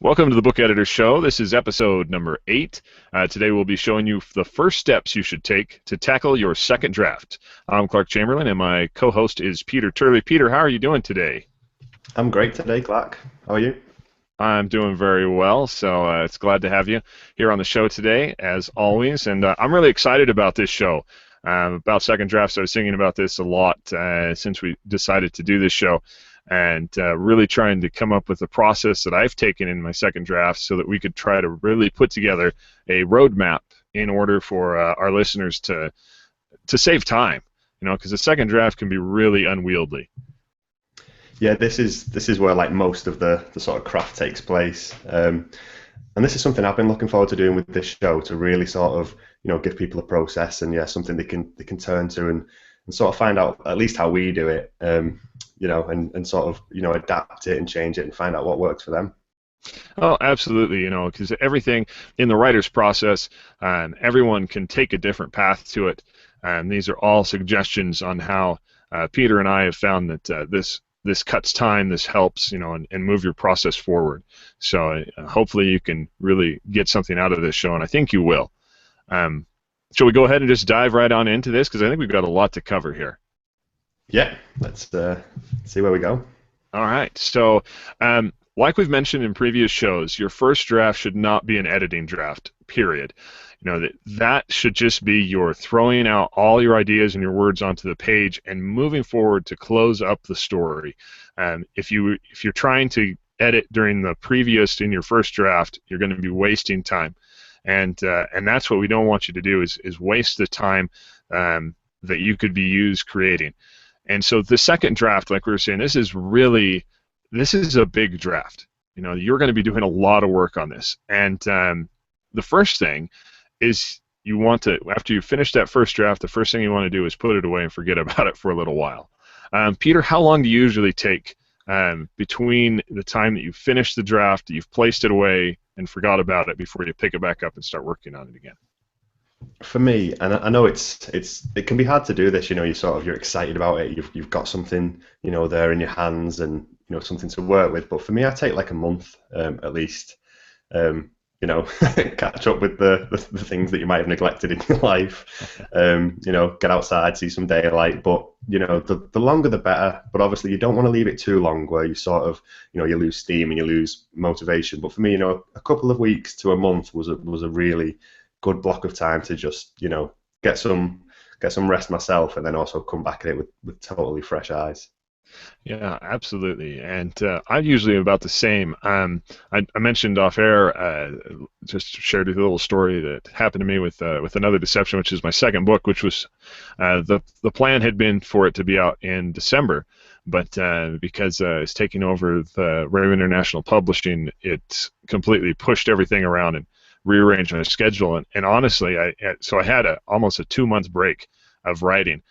Welcome to the Book Editor Show. This is episode number 8. Today we'll be showing you the first steps you should take to tackle your second draft. I'm Clark Chamberlain, and my co-host is Peter Turley. Peter, how are you doing today? I'm great today, Clark. How are you? I'm doing very well, so it's glad to have you here on the show today, as always. And I'm really excited about this show. About second drafts, I was thinking about this a lot since we decided to do this show, and really trying to come up with a process that I've taken in my second draft so that we could try to really put together a roadmap in order for our listeners to save time, because the second draft can be really unwieldy. Yeah, this is where like most of the sort of craft takes place, and this is something I've been looking forward to doing with this show to really sort of give people a process and something they can turn to and sort of find out at least how we do it, and sort of adapt it and change it and find out what works for them. Oh, absolutely, because everything in the writer's process, everyone can take a different path to it, and these are all suggestions on how Peter and I have found that this cuts time, this helps, and move your process forward. So hopefully you can really get something out of this show, and I think you will. Shall we go ahead and just dive right on into this, because I think we've got a lot to cover here. Yeah, let's see where we go. All right, so like we've mentioned in previous shows, your first draft should not be an editing draft, period. That should just be your throwing out all your ideas and your words onto the page and moving forward to close up the story. If you're trying to edit during the previous in your first draft, you're going to be wasting time, and that's what we don't want you to do is waste the time that you could be used creating. And so the second draft, like we were saying, this is a big draft. You're going to be doing a lot of work on this, and the first thing is you want to, after you finish that first draft, the first thing you want to do is put it away and forget about it for a little while. Peter, how long do you usually take between the time that you finish the draft, you've placed it away and forgot about it before you pick it back up and start working on it again? For me, and I know it can be hard to do this. You're excited about it. You've got something there in your hands and something to work with. But for me, I take like a month at least. Catch up with the things that you might have neglected in your life. Get outside, see some daylight. But the longer the better. But obviously, you don't want to leave it too long where you sort of you lose steam and you lose motivation. But for me, a couple of weeks to a month was a really good block of time to just get some rest myself and then also come back at it with totally fresh eyes. Yeah, absolutely, and I'm usually about the same. I mentioned off air, just shared a little story that happened to me with Another Deception, which is my second book, which was the plan had been for it to be out in December, but because it's taking over the Raven International Publishing, it completely pushed everything around and rearranged my schedule. And honestly, so I had almost a 2-month break of writing.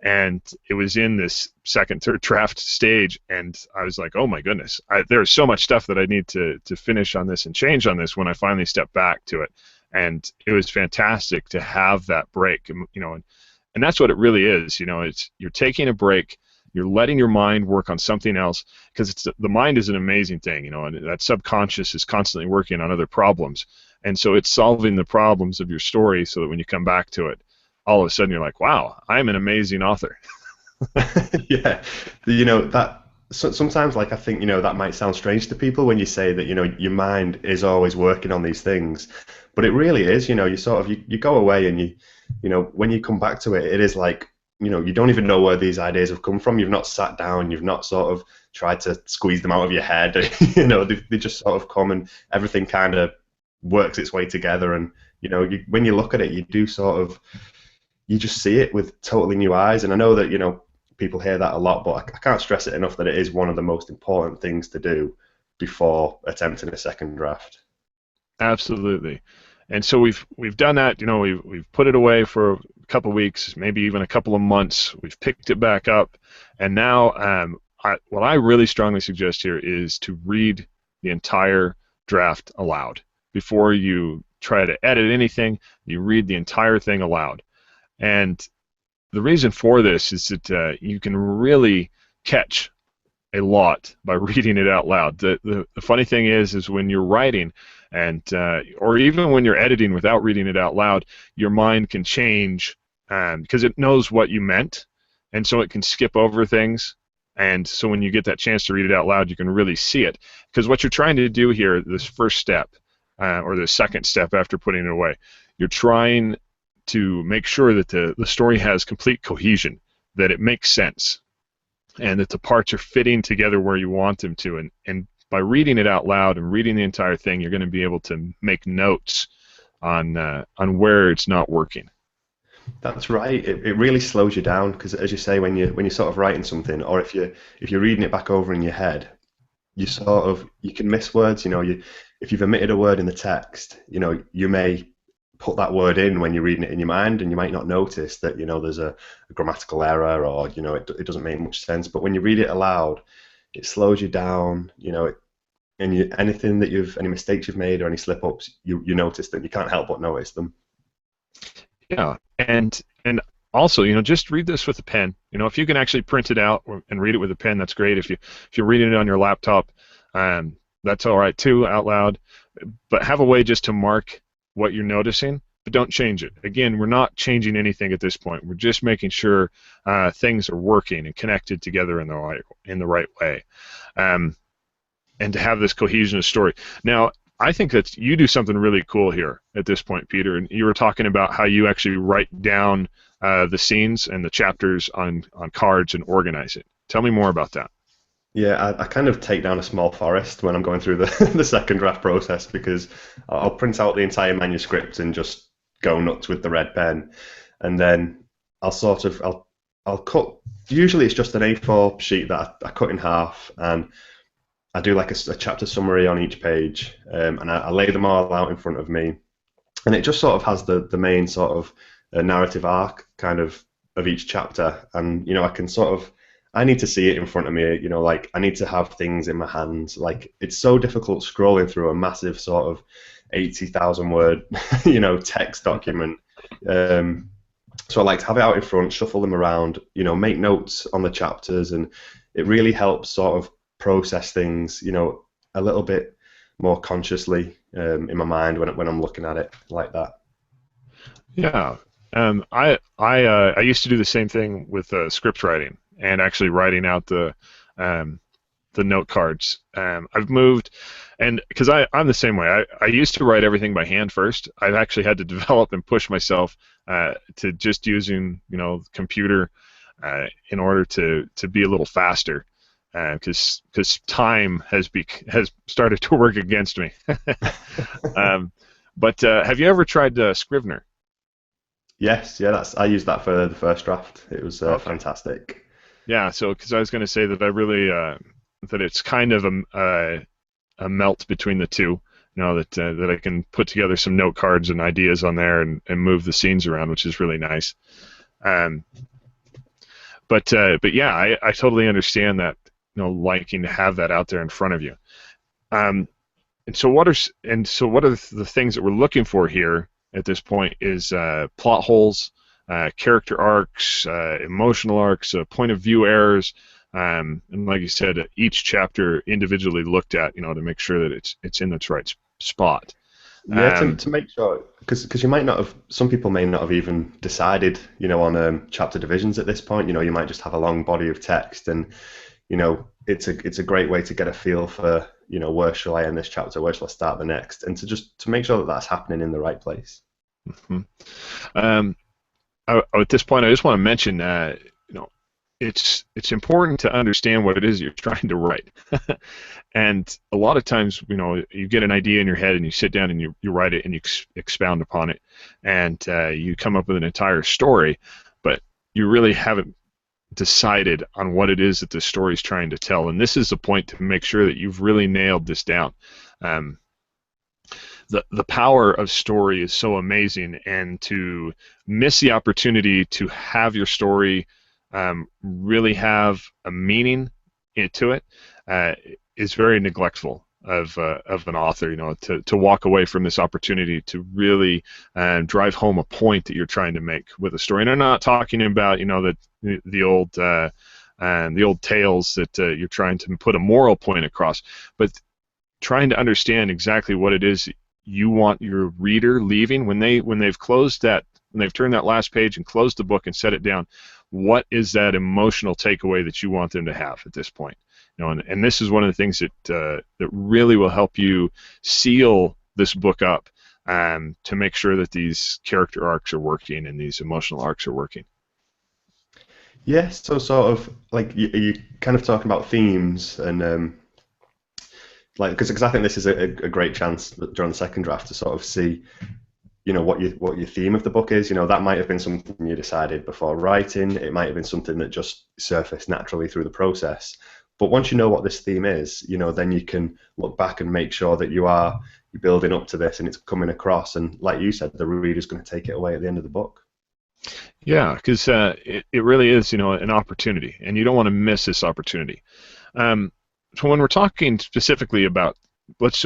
And it was in this second, third draft stage, and I was like, oh my goodness, there's so much stuff that I need to finish on this and change on this when I finally stepped back to it. And it was fantastic to have that break, and that's what it really is. It's you're taking a break, you're letting your mind work on something else, because the mind is an amazing thing, and that subconscious is constantly working on other problems, and so it's solving the problems of your story so that when you come back to it, all of a sudden you're like, wow, I'm an amazing author. Yeah, that sometimes, like, I think that might sound strange to people when you say that your mind is always working on these things, but it really is. You sort of you go away and when you come back to it, it is like you don't even know where these ideas have come from. You've not sat down, you've not sort of tried to squeeze them out of your head. They just sort of come and everything kind of works its way together, and when you look at it, you do sort of you just see it with totally new eyes. And I know that people hear that a lot, but I can't stress it enough that it is one of the most important things to do before attempting a second draft. Absolutely. And so we've done that. We've put it away for a couple of weeks, maybe even a couple of months. We've picked it back up, and now what I really strongly suggest here is to read the entire draft aloud before you try to edit anything. You read the entire thing aloud. And the reason for this is that you can really catch a lot by reading it out loud. The funny thing is when you're writing, and or even when you're editing without reading it out loud, your mind can change because it knows what you meant, and so it can skip over things. And so when you get that chance to read it out loud, you can really see it. Because what you're trying to do here, this first step, or the second step after putting it away, you're trying to make sure that the story has complete cohesion, that it makes sense, and that the parts are fitting together where you want them to. And by reading it out loud and reading the entire thing, you're going to be able to make notes on where it's not working. That's right. It really slows you down because, as you say, when you're sort of writing something, or if you're reading it back over in your head, you can miss words. If you've omitted a word in the text, you may put that word in when you're reading it in your mind, and you might not notice that there's a grammatical error, or it doesn't make much sense. But when you read it aloud, it slows you down. Anything any mistakes you've made or any slip ups, you notice them. You can't help but notice them. Yeah, and also, just read this with a pen. If you can actually print it out and read it with a pen, that's great. If you're reading it on your laptop, that's all right too, out loud. But have a way just to mark what you're noticing, but don't change it. Again, we're not changing anything at this point. We're just making sure things are working and connected together in the right way, and to have this cohesion of story. Now, I think that you do something really cool here at this point, Peter. And you were talking about how you actually write down the scenes and the chapters on cards and organize it. Tell me more about that. Yeah, I kind of take down a small forest when I'm going through the the second draft process, because I'll print out the entire manuscript and just go nuts with the red pen, and then I'll cut. Usually it's just an A4 sheet that I cut in half, and I do like a chapter summary on each page, and I lay them all out in front of me, and it just sort of has the main sort of narrative arc kind of each chapter, and I can sort of. I need to see it in front of me, like I need to have things in my hands. Like it's so difficult scrolling through a massive sort of 80,000 word, text document. So I like to have it out in front, shuffle them around, make notes on the chapters, and it really helps sort of process things, a little bit more consciously in my mind when I'm looking at it like that. Yeah, I used to do the same thing with script writing and actually writing out the note cards. I've moved, and because I'm the same way. I used to write everything by hand first. I've actually had to develop and push myself to just using computer in order to be a little faster, because time has started to work against me. But have you ever tried Scrivener? Yes, yeah, I used that for the first draft. It was Okay. fantastic. Yeah, so because I was going to say that I really that it's kind of a melt between the two. That I can put together some note cards and ideas on there and move the scenes around, which is really nice. Um, but yeah, I totally understand that. Liking to have that out there in front of you. Um, so what are the things that we're looking for here at this point is plot holes, character arcs, emotional arcs, point of view errors, and like you said, each chapter individually looked at, to make sure that it's in its right spot. Yeah, to make sure, because you might not have, some people may not have even decided, on chapter divisions at this point. You might just have a long body of text, and it's a great way to get a feel for, where shall I end this chapter, where shall I start the next, and to make sure that that's happening in the right place. Mm-hmm. At this point, I just want to mention, it's important to understand what it is you're trying to write. And a lot of times, you get an idea in your head and you sit down and you write it and you expound upon it, and you come up with an entire story, but you really haven't decided on what it is that the story is trying to tell. And this is the point to make sure that you've really nailed this down. The power of story is so amazing, and to miss the opportunity to have your story really have a meaning to it is very neglectful of an author. To walk away from this opportunity to really drive home a point that you're trying to make with a story. And I'm not talking about the old and the old tales that you're trying to put a moral point across, but trying to understand exactly what it is you want your reader leaving when they've closed that, when they've turned that last page and closed the book and set it down. What is that emotional takeaway that you want them to have at this point? And this is one of the things that really will help you seal this book up, to make sure that these character arcs are working and these emotional arcs are working. Yeah, so sort of like you kind of talking about themes and like because I think this is a great chance during the second draft to sort of see what your theme of the book is. That might have been something you decided before writing. It might have been something that just surfaced naturally through the process. But once you know what this theme is, then you can look back and make sure that you're building up to this and it's coming across. And like you said, the reader's going to take it away at the end of the book. Yeah, because it really is, an opportunity, and you don't want to miss this opportunity. So when we're talking specifically about, let's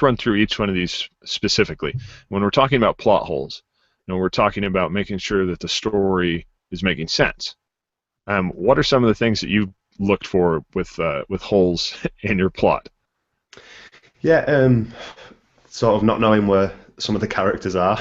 run through each one of these specifically. When we're talking about plot holes, we're talking about making sure that the story is making sense. What are some of the things that you looked for with holes in your plot? Yeah, sort of not knowing where some of the characters are.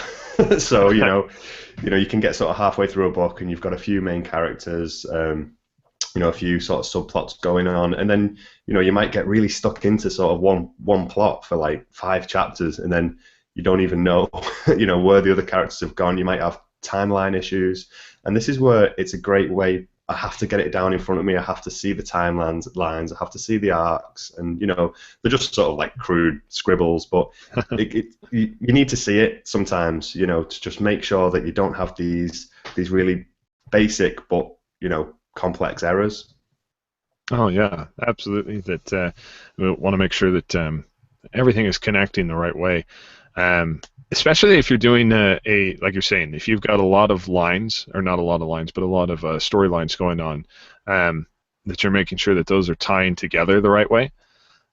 So you can get sort of halfway through a book and you've got a few main characters, a few sort of subplots going on, and then you might get really stuck into sort of one plot for like 5 chapters, and then you don't even know where the other characters have gone. You might have timeline issues, and this is where it's a great way. I have to get it down in front of me. I have to see the timelines lines. I have to see the arcs, and they're just sort of like crude scribbles, but you need to see it sometimes, to just make sure that you don't have these really basic but complex errors. Oh yeah, absolutely. That we want to make sure that everything is connecting the right way. Especially if you're doing like you're saying, if you've got a lot of lines, or not a lot of lines, but a lot of storylines going on, that you're making sure that those are tying together the right way.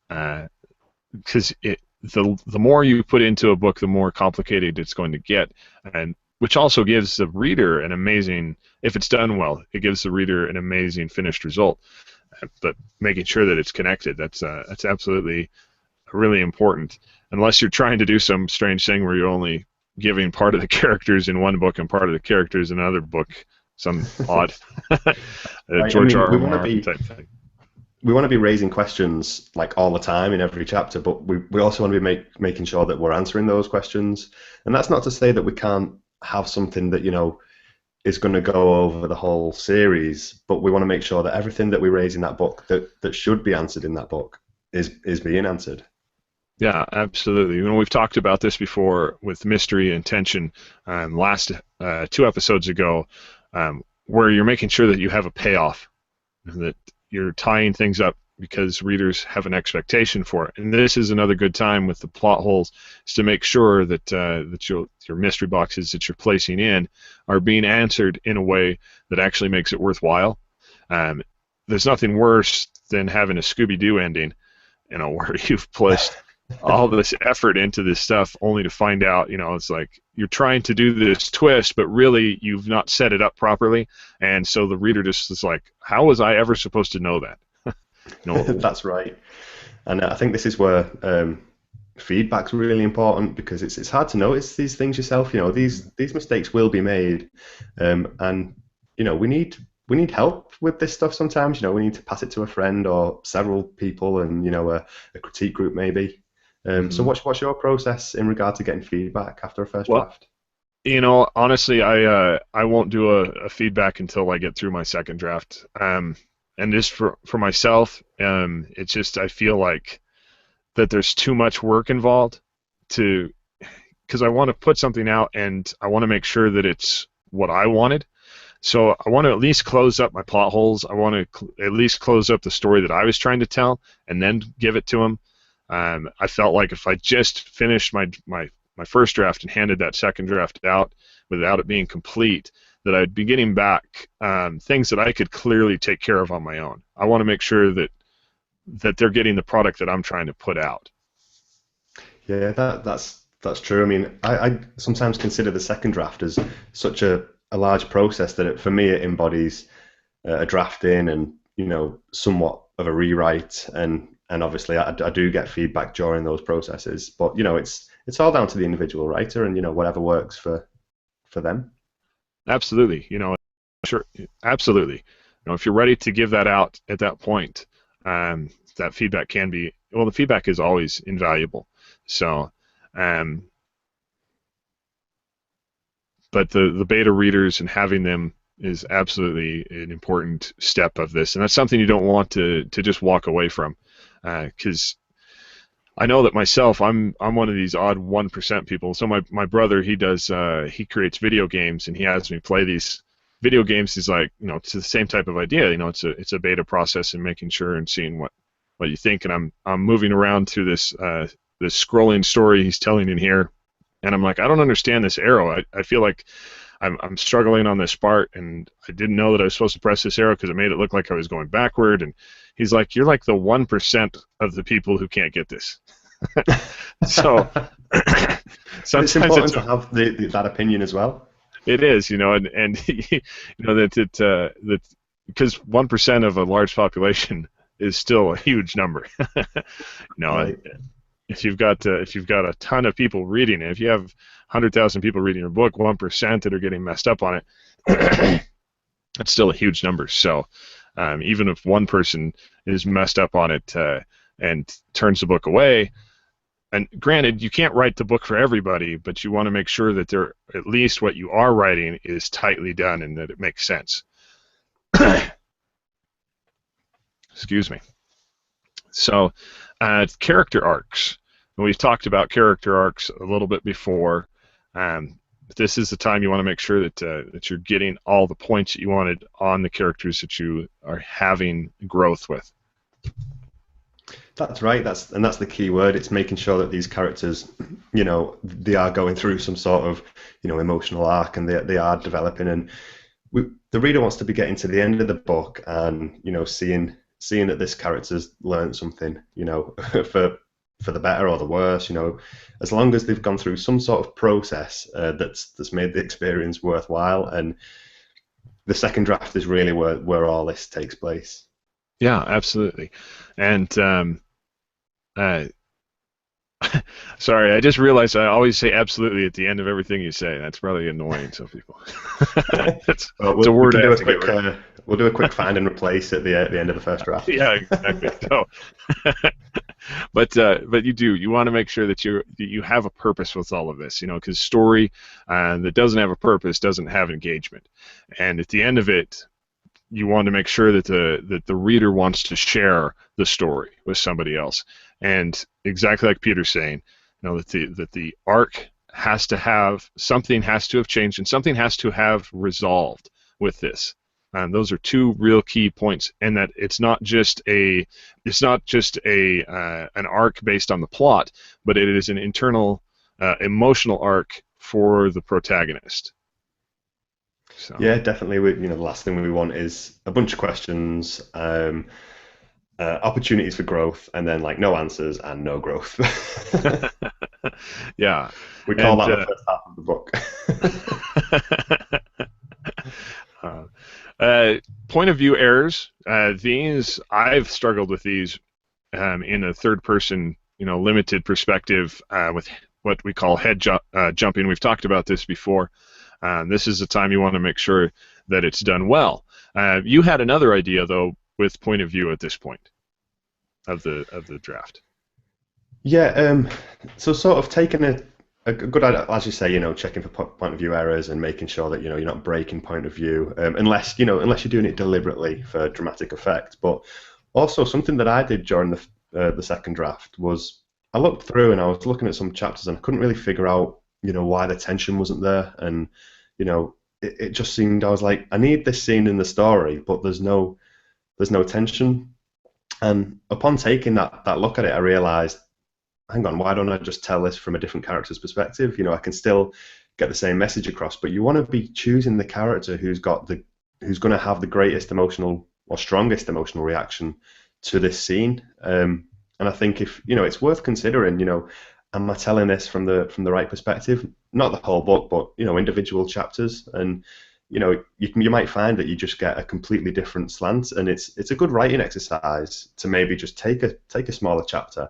Because the more you put into a book, the more complicated it's going to get, and which also gives the reader an amazing, if it's done well, it gives the reader an amazing finished result. But making sure that it's connected, that's absolutely really important, unless you're trying to do some strange thing where you're only giving part of the characters in one book and part of the characters in another book, some odd George R. R. Martin type thing. We want to be raising questions like all the time in every chapter, but we also want to be making sure that we're answering those questions. And that's not to say that we can't have something that is going to go over the whole series, but we want to make sure that everything that we raise in that book that should be answered in that book is being answered. Yeah, absolutely. We've talked about this before with mystery and tension last 2 episodes ago, where you're making sure that you have a payoff, that you're tying things up because readers have an expectation for it. And this is another good time with the plot holes, is to make sure that your mystery boxes that you're placing in are being answered in a way that actually makes it worthwhile. There's nothing worse than having a Scooby-Doo ending, where you've placed all this effort into this stuff only to find out, it's like you're trying to do this twist, but really you've not set it up properly, and so the reader just is like, how was I ever supposed to know that? That's right. And I think this is where feedback's really important, because it's hard to notice these things yourself. These mistakes will be made, and we need help with this stuff sometimes. We need to pass it to a friend or several people, and a critique group maybe. So what's your process in regard to getting feedback after a first draft? Honestly, I won't do a feedback until I get through my second draft. And just for myself, it's just, I feel like that there's too much work involved because I want to put something out and I want to make sure that it's what I wanted. So I want to at least close up my plot holes. I want to at least close up the story that I was trying to tell and then give it to them. I felt like if I just finished my first draft and handed that second draft out without it being complete, that I'd be getting back things that I could clearly take care of on my own. I want to make sure that they're getting the product that I'm trying to put out. Yeah, that's true. I mean, I sometimes consider the second draft as such a large process that for me it embodies a drafting and somewhat of a rewrite, and obviously I do get feedback during those processes. But it's all down to the individual writer, and whatever works for them. Absolutely. Sure, absolutely. If you're ready to give that out at that point, that feedback can be, well, the feedback is always invaluable. So, um, but the beta readers and having them is absolutely an important step of this, and that's something you don't want to just walk away from, because I know that myself, I'm one of these odd 1% people. So my brother, he creates video games, and he has me play these video games. He's like, it's the same type of idea. It's a beta process and making sure and seeing what you think. And I'm moving around through this scrolling story he's telling in here, and I'm like, I don't understand this arrow. I feel like I'm struggling on this part, and I didn't know that I was supposed to press this arrow because it made it look like I was going backward. And he's like, you're like the 1% of the people who can't get this. So It's sometimes important to have that opinion as well. it is, and that because 1% of a large population is still a huge number. Right. If you've got a ton of people reading it, if you have 100,000 people reading your book, 1% that are getting messed up on it, that's still a huge number. So even if one person is messed up on it and turns the book away, and granted, you can't write the book for everybody, but you want to make sure that at least what you are writing is tightly done and that it makes sense. Excuse me. So, character arcs. And we've talked about character arcs a little bit before. This is the time you want to make sure that you're getting all the points that you wanted on the characters that you are having growth with. That's right. That's the key word. It's making sure that these characters, they are going through some sort of, emotional arc, and they are developing. And the reader wants to be getting to the end of the book and, seeing that this character's learned something, for the better or the worse. As long as they've gone through some sort of process that's made the experience worthwhile. And the second draft is really where all this takes place. Yeah, absolutely. And sorry, I just realized I always say absolutely at the end of everything you say. That's probably annoying to people. It's a word I have to get rid of. We'll do a quick find and replace at the end of the first draft. Yeah, exactly. So, but you want to make sure that you have a purpose with all of this, because story that doesn't have a purpose doesn't have engagement, and at the end of it, you want to make sure that the reader wants to share the story with somebody else. And exactly like Peter's saying, that the arc has to have something, has to have changed, and something has to have resolved with this. And those are two real key points, and that it's not just an arc based on the plot, but it is an internal emotional arc for the protagonist. So. Yeah, definitely. The last thing we want is a bunch of questions, opportunities for growth, and then no answers and no growth. Yeah, we call that the first half of the book. Point of view errors. These I've struggled with these in a third-person, limited perspective with what we call head jumping. We've talked about this before. This is the time you want to make sure that it's done well. You had another idea though with point of view at this point of the draft. Yeah. So sort of taking a good, as you say, checking for point of view errors and making sure that you're not breaking point of view, unless you're doing it deliberately for dramatic effect. But also something that I did during the second draft was I looked through and I was looking at some chapters and I couldn't really figure out why the tension wasn't there, and it just seemed, I was like, I need this scene in the story, but there's no tension. And upon taking that look at it, I realized, hang on, why don't I just tell this from a different character's perspective? I can still get the same message across, but you want to be choosing the character who's going to have the greatest emotional or strongest emotional reaction to this scene. And I think if it's worth considering. Am I telling this from the right perspective? Not the whole book, but individual chapters. And you might find that you just get a completely different slant, and it's a good writing exercise to maybe just take a smaller chapter,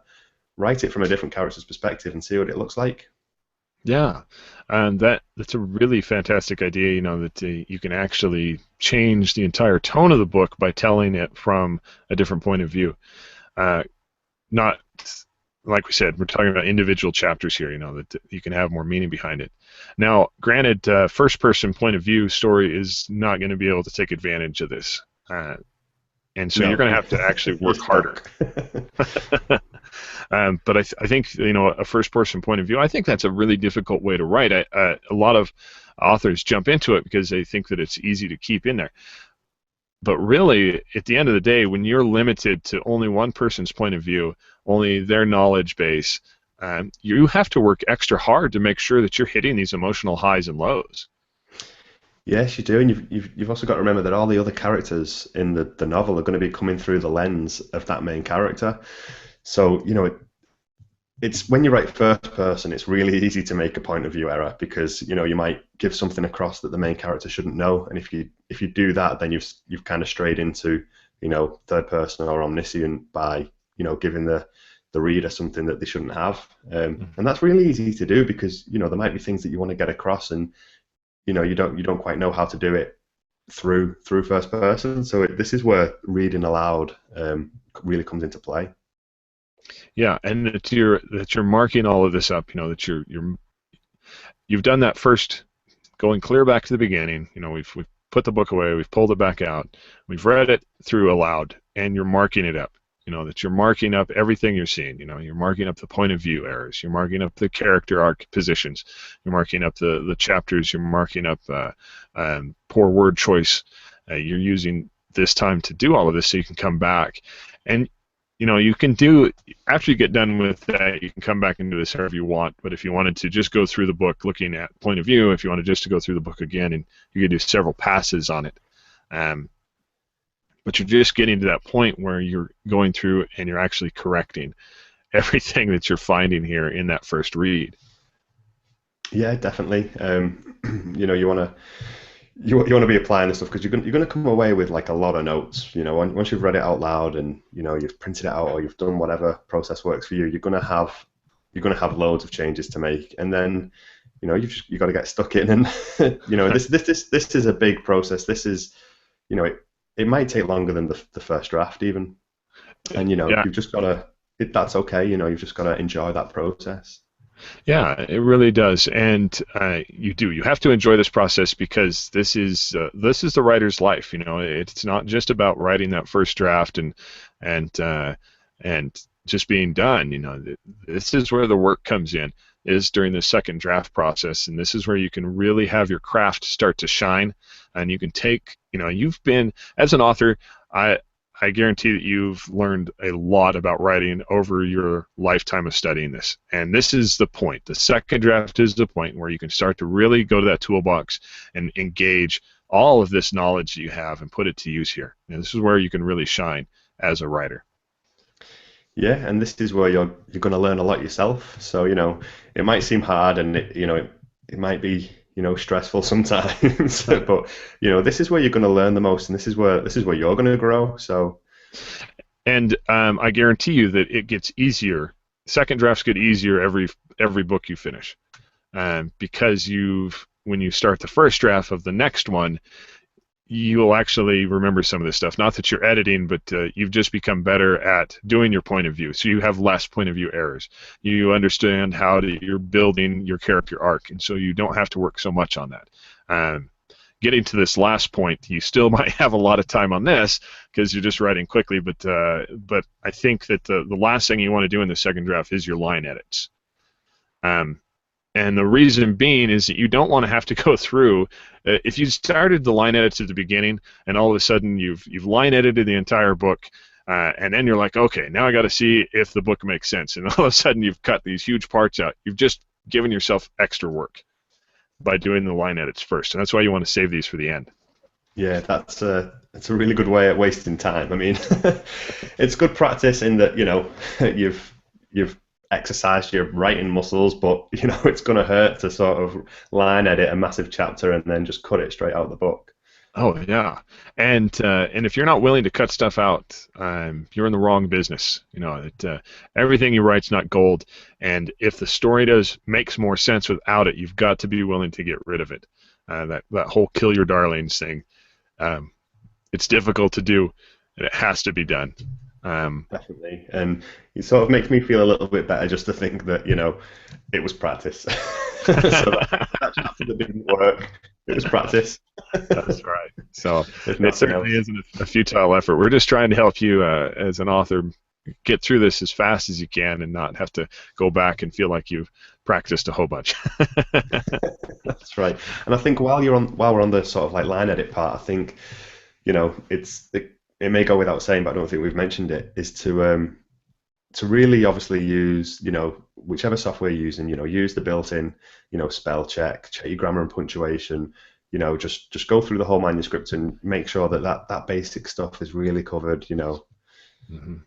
write it from a different character's perspective, and see what it looks like. Yeah, and that's a really fantastic idea. That you can actually change the entire tone of the book by telling it from a different point of view. Uh, Not like we said, we're talking about individual chapters here. That you can have more meaning behind it. Now, granted, first-person point of view story is not going to be able to take advantage of this, and so you're No, going to have to actually work it's harder. not. But I think a first-person point of view. I think that's a really difficult way to write. A lot of authors jump into it because they think that it's easy to keep in there. But really, at the end of the day, when you're limited to only one person's point of view, only their knowledge base, you have to work extra hard to make sure that you're hitting these emotional highs and lows. Yes, you do, and you've also got to remember that all the other characters in the novel are going to be coming through the lens of that main character. So, it's when you write first person, it's really easy to make a point of view error because you might give something across that the main character shouldn't know, and if you do that, then you've kind of strayed into third person or omniscient by giving the reader something that they shouldn't have, and that's really easy to do because there might be things that you want to get across, and you don't quite know how to do it through first person. So this is where reading aloud really comes into play. Yeah, and that you're marking all of this up. That you've done that first, going clear back to the beginning. We've put the book away, we've pulled it back out, we've read it through aloud, and you're marking it up. That you're marking up everything you're seeing. You're marking up the point of view errors. You're marking up the character arc positions. You're marking up the chapters. You're marking up poor word choice. You're using this time to do all of this so you can come back. And you can do, after you get done with that, you can come back and do this however you want. But if you wanted to just go through the book looking at point of view, if you wanted just to go through the book again, and you could do several passes on it. But you're just getting to that point where you're going through and you're actually correcting everything that you're finding here in that first read. Yeah, definitely. You want to be applying this stuff because you're going to come away with like a lot of notes. Once you've read it out loud and you've printed it out or you've done whatever process works for you, you're going to have loads of changes to make, and then you've got to get stuck in, and this is a big process. This is it might take longer than the first draft even, and Yeah, you've just got to. That's okay. You've just got to enjoy that process. yeah, it really does, and you do. You have to enjoy this process because this is the writer's life. It's not just about writing that first draft and and just being done. This is where the work comes in. Is during the second draft process, and this is where you can really have your craft start to shine, and you can take. You've been as an author. I guarantee that you've learned a lot about writing over your lifetime of studying this. And this is the point. The second draft is the point where you can start to really go to that toolbox and engage all of this knowledge that you have and put it to use here. And this is where you can really shine as a writer. Yeah, and this is where you're going to learn a lot yourself. So it might seem hard, and it might be stressful sometimes, but this is where you're going to learn the most, and this is where you're going to grow. So And I guarantee you that it gets easier. Second drafts get easier every book you finish, because when you start the first draft of the next one, you'll actually remember some of this stuff. Not that you're editing, but you've just become better at doing your point of view. So you have less point of view errors. You understand you're building your character arc, and so you don't have to work so much on that. Getting to this last point, you still might have a lot of time on this because you're just writing quickly. But I think that the last thing you want to do in the second draft is your line edits. And the reason being is that you don't want to have to go through. If you started the line edits at the beginning, and all of a sudden you've line edited the entire book, and then you're like, okay, now I got to see if the book makes sense, and all of a sudden you've cut these huge parts out. You've just given yourself extra work by doing the line edits first, and that's why you want to save these for the end. yeah, that's a really good way at wasting time. I mean, it's good practice in that you've exercise your writing muscles, but you know it's going to hurt to sort of line edit a massive chapter and then just cut it straight out of the book. Oh yeah, and if you're not willing to cut stuff out, you're in the wrong business. You know that everything you write's not gold, and if the story does makes more sense without it, you've got to be willing to get rid of it. That whole kill your darlings thing, um, it's difficult to do, and it has to be done. Um, Definitely, and it sort of makes me feel a little bit better just to think that it was practice. So that chapter that didn't work, it was practice. That's right. So If it nothing certainly else. isn't a futile effort. We're just trying to help you as an author get through this as fast as you can and not have to go back and feel like you've practiced a whole bunch. That's right. And I think while we're on the sort of like line edit part, I think it may go without saying, but I don't think we've mentioned it, is to really obviously use, whichever software you're using, use the built-in, spell check your grammar and punctuation, just go through the whole manuscript and make sure that basic stuff is really covered. Mhm.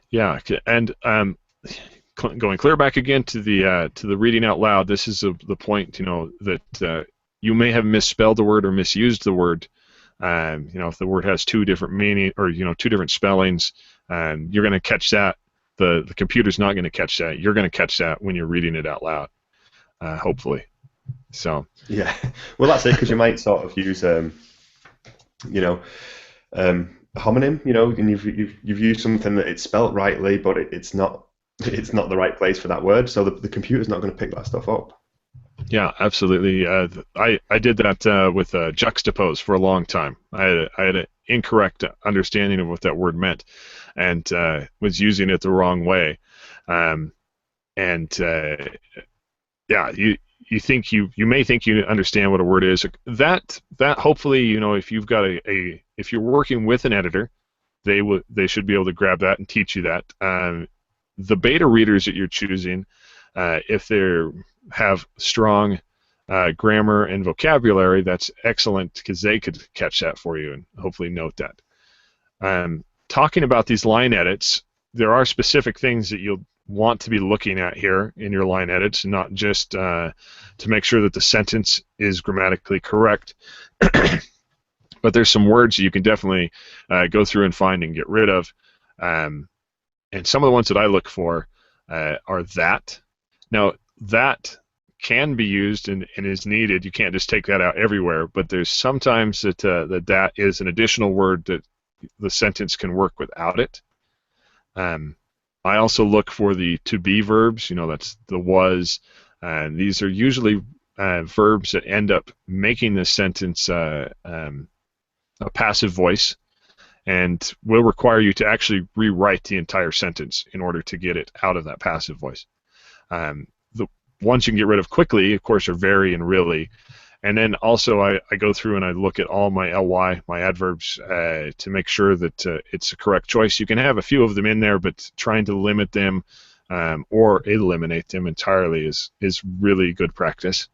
Yeah, and going clear back again to the reading out loud. This is the point, that you may have misspelled the word or misused the word. If the word has two different meaning or two different spellings, you're going to catch that. The computer's not going to catch that. You're going to catch that when you're reading it out loud, hopefully. So Yeah. Well, that's it, because you might sort of use you know a homonym, and you've used something that it's spelt rightly, but it's not the right place for that word, so the computer's not going to pick that stuff up. yeah, absolutely. I did that with juxtapose for a long time. I had an incorrect understanding of what that word meant, and was using it the wrong way. Um, and yeah, you may think you understand what a word is. That hopefully, if you've got if you're working with an editor, they should be able to grab that and teach you that. The beta readers that you're choosing, if they have strong grammar and vocabulary, that's excellent because they could catch that for you and hopefully note that. Talking about these line edits, there are specific things that you'll want to be looking at here in your line edits, not just to make sure that the sentence is grammatically correct, but there's some words you can definitely go through and find and get rid of. And some of the ones that I look for are that. Now, that can be used and is needed. You can't just take that out everywhere, but there's sometimes that is an additional word that the sentence can work without it. I also look for the to be verbs. That's the was. These are usually verbs that end up making the sentence a passive voice, and will require you to actually rewrite the entire sentence in order to get it out of that passive voice. The ones you can get rid of quickly, of course, are very and really. And then also I go through and I look at all my ly, my adverbs, to make sure that it's a correct choice. You can have a few of them in there, but trying to limit them or eliminate them entirely is really good practice.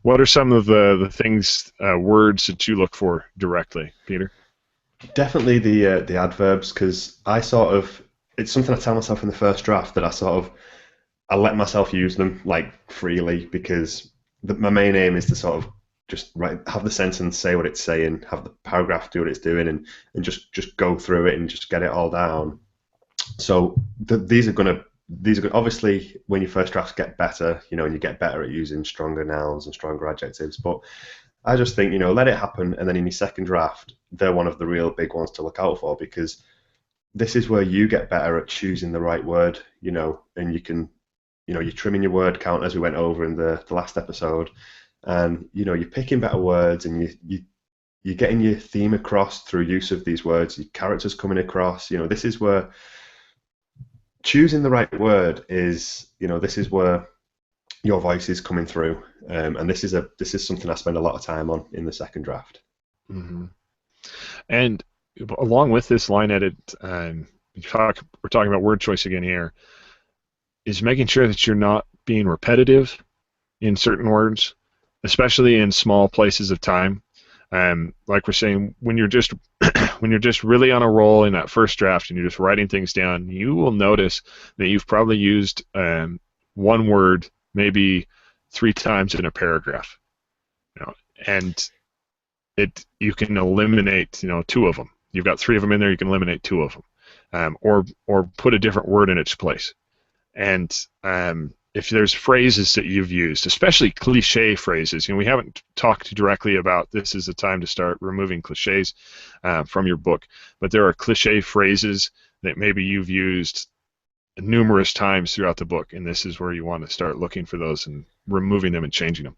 What are some of the things, words that you look for directly, Peter? Definitely the adverbs, because it's something I tell myself in the first draft that I let myself use them like freely, because my main aim is to sort of just have the sentence say what it's saying, have the paragraph do what it's doing, and just go through it and just get it all down. So these are obviously, when your first drafts get better, and you get better at using stronger nouns and stronger adjectives. But I just think, let it happen, and then in your second draft, they're one of the real big ones to look out for, because this is where you get better at choosing the right word, and you can, you're trimming your word count, as we went over in the last episode, and you're picking better words, and you're getting your theme across through use of these words, your characters coming across. This is where choosing the right word this is where your voice is coming through, and this is something I spend a lot of time on in the second draft. Mm-hmm. And along with this line edit, we're talking about word choice again here, is making sure that you're not being repetitive in certain words, especially in small places of time. Like we're saying, when you're just when you're just really on a roll in that first draft and you're just writing things down, you will notice that you've probably used one word maybe 3 times in a paragraph. You know, and you can eliminate 2 of them. You've got 3 of them in there. You can eliminate 2 of them, or put a different word in its place. And if there's phrases that you've used, especially cliche phrases, we haven't talked directly about this is the time to start removing cliches from your book, but there are cliche phrases that maybe you've used numerous times throughout the book, and this is where you want to start looking for those and removing them and changing them.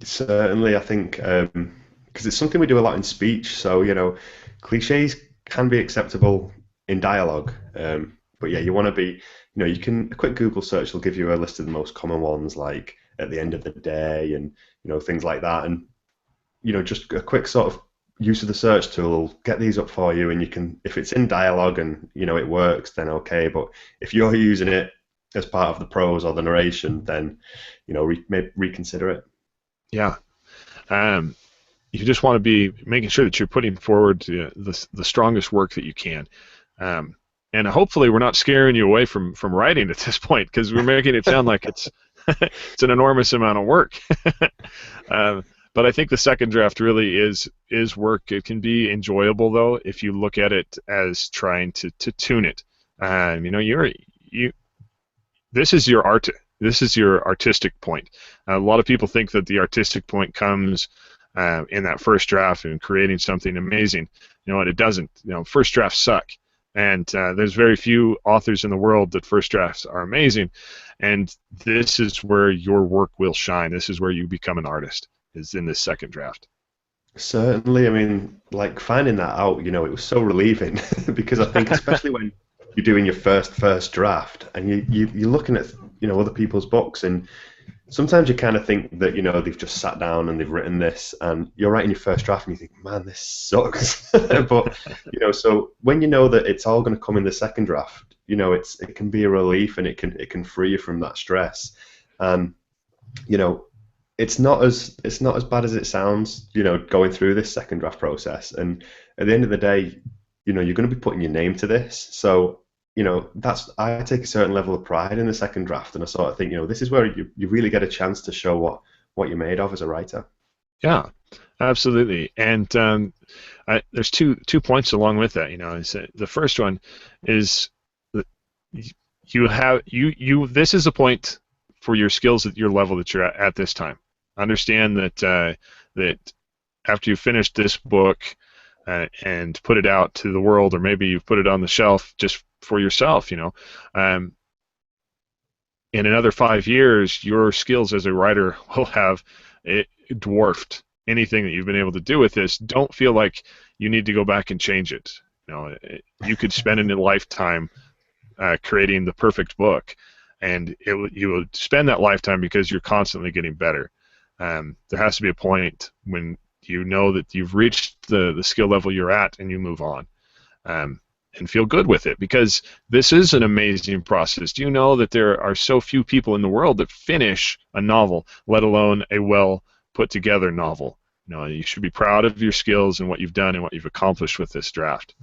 Certainly, I think because it's something we do a lot in speech. So, cliches can be acceptable in dialogue. But yeah, you want to be, a quick Google search will give you a list of the most common ones, like at the end of the day and, things like that. And, just a quick sort of use of the search tool will get these up for you. And you can, if it's in dialogue and, it works, then okay. But if you're using it as part of the prose or the narration, then, reconsider it. Yeah. You just want to be making sure that you're putting forward the strongest work that you can. And hopefully we're not scaring you away from writing at this point, because we're making it sound like it's it's an enormous amount of work. But I think the second draft really is work. It can be enjoyable though if you look at it as trying to tune it. This is your art. This is your artistic point. A lot of people think that the artistic point comes in that first draft and creating something amazing. It doesn't. First drafts suck. And there's very few authors in the world that first drafts are amazing. And this is where your work will shine. This is where you become an artist, is in this second draft. Certainly. I mean, like finding that out, it was so relieving because I think especially when you're doing your first draft and you're looking at, other people's books, and sometimes you kind of think that, they've just sat down and they've written this, and you're writing your first draft and you think, man, this sucks. But, so when you know that it's all going to come in the second draft, it can be a relief, and it can free you from that stress. And, it's not as bad as it sounds, going through this second draft process. And at the end of the day, you're going to be putting your name to this. So, I take a certain level of pride in the second draft, and I sort of think, this is where you really get a chance to show what you're made of as a writer. Yeah, absolutely. And there's two points along with that. The first one is that this is a point for your skills at your level that you're at this time. Understand that that after you finish this book and put it out to the world, or maybe you've put it on the shelf just for yourself, in another 5 years, your skills as a writer will have dwarfed anything that you've been able to do with this. Don't feel like you need to go back and change it. You could spend a lifetime creating the perfect book, and you will spend that lifetime because you're constantly getting better. There has to be a point when you know that you've reached the skill level you're at, and you move on. And feel good with it, because this is an amazing process. Do you know that there are so few people in the world that finish a novel, let alone a well put together novel? You should be proud of your skills and what you've done and what you've accomplished with this draft.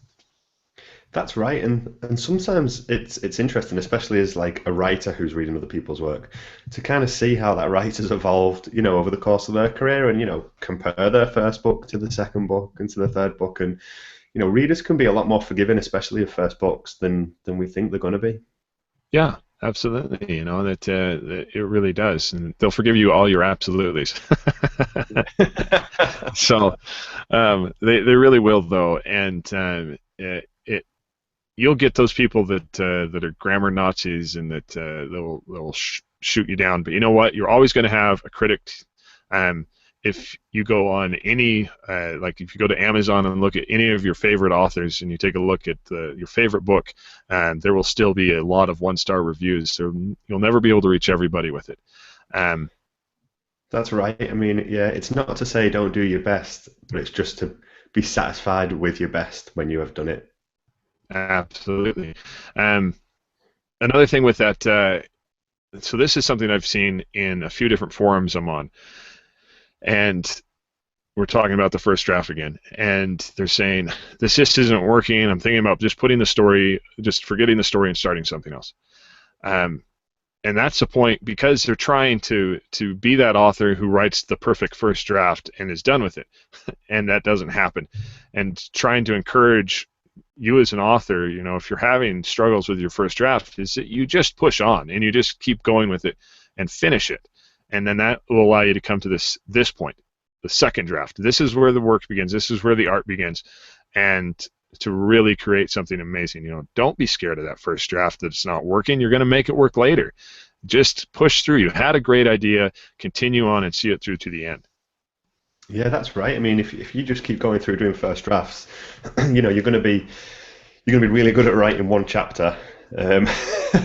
That's right, and sometimes it's interesting, especially as like a writer who's reading other people's work, to kind of see how that writer's evolved, over the course of their career, and compare their first book to the second book and to the third book. And readers can be a lot more forgiving, especially of first books, than we think they're going to be. Yeah, absolutely. That it really does, and they'll forgive you all your absolutely's. So they really will, though, and you'll get those people that are grammar Nazis, and that they'll shoot you down. But you know what? You're always going to have a critic. If you go on any, like if you go to Amazon and look at any of your favorite authors, and you take a look at your favorite book, there will still be a lot of one-star reviews. So you'll never be able to reach everybody with it. That's right. I mean, yeah, it's not to say don't do your best, but it's just to be satisfied with your best when you have done it. Absolutely. Another thing with that, so this is something I've seen in a few different forums I'm on. And we're talking about the first draft again, and they're saying this just isn't working. I'm thinking about just putting the story, just forgetting the story and starting something else. Um, and that's the point, because they're trying to be that author who writes the perfect first draft and is done with it, and that doesn't happen. And trying to encourage you as an author, if you're having struggles with your first draft, is that you just push on and you just keep going with it and finish it, and then that will allow you to come to this point, the second draft. This is where the work begins. This is where the art begins, and to really create something amazing. Don't be scared of that first draft that's not working. You're going to make it work later. Just push through. You had a great idea. Continue on and see it through to the end. Yeah, that's right. I mean, if you just keep going through doing first drafts, you're gonna be really good at writing one chapter, um,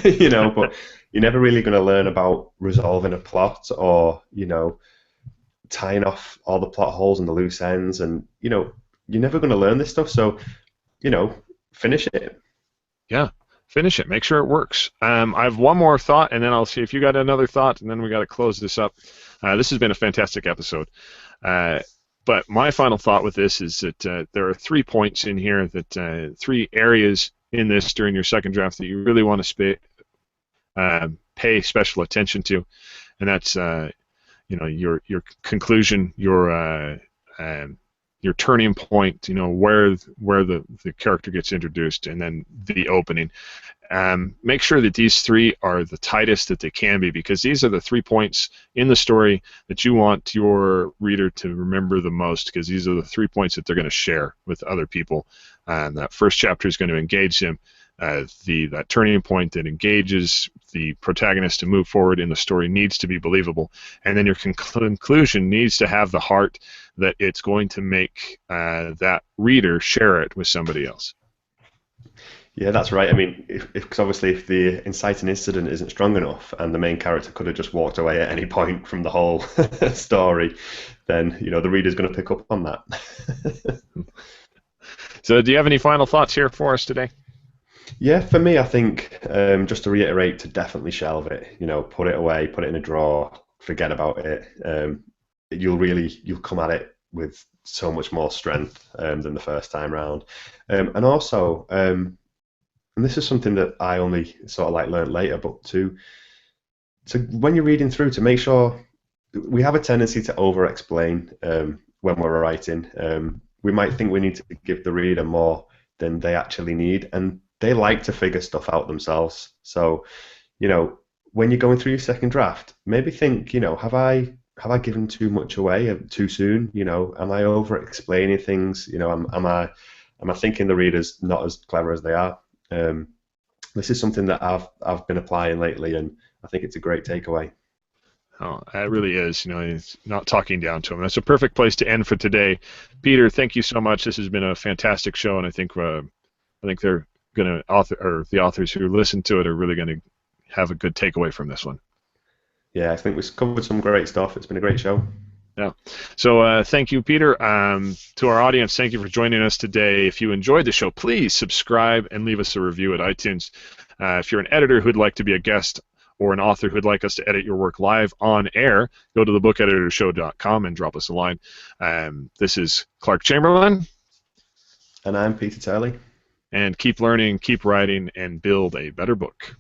but you're never really going to learn about resolving a plot, or tying off all the plot holes and the loose ends, and you're never going to learn this stuff. So finish it. Yeah, finish it. Make sure it works. I have one more thought, and then I'll see if you got another thought, and then we got to close this up. This has been a fantastic episode. But my final thought with this is that there are 3 points in here, that 3 areas in this during your second draft that you really want to pay special attention to, and that's your conclusion, your turning point, where the character gets introduced, and then the opening. Make sure that these 3 are the tightest that they can be, because these are the 3 points in the story that you want your reader to remember the most, because these are the 3 points that they're going to share with other people. That first chapter is going to engage them. That turning point that engages the protagonist to move forward in the story needs to be believable, and then your conclusion needs to have the heart that it's going to make that reader share it with somebody else. Yeah, that's right. I mean, because obviously if the inciting incident isn't strong enough and the main character could have just walked away at any point from the whole story, then the reader's going to pick up on that. So, do you have any final thoughts here for us today? Yeah, for me, I think just to reiterate, to definitely shelve it. Put it away, put it in a drawer, forget about it. You'll come at it with so much more strength than the first time round. And also, and this is something that I only sort of like learned later, but to when you're reading through, to make sure, we have a tendency to over-explain when we're writing. We might think we need to give the reader more than they actually need, and they like to figure stuff out themselves. So, when you're going through your second draft, maybe think, have I given too much away too soon? Am I over-explaining things? Am I thinking the reader's not as clever as they are? This is something that I've been applying lately, and I think it's a great takeaway. Oh, it really is. It's not talking down to them. That's a perfect place to end for today. Peter, thank you so much. This has been a fantastic show, and I think they're going to the authors who listen to it are really going to have a good takeaway from this one. Yeah, I think we've covered some great stuff. It's been a great show. Yeah. So thank you, Peter. To our audience, thank you for joining us today. If you enjoyed the show, please subscribe and leave us a review at iTunes. If you're an editor who'd like to be a guest, or an author who'd like us to edit your work live on air, go to thebookeditorshow.com and drop us a line. This is Clark Chamberlain. And I'm Peter Turley. And keep learning, keep writing, and build a better book.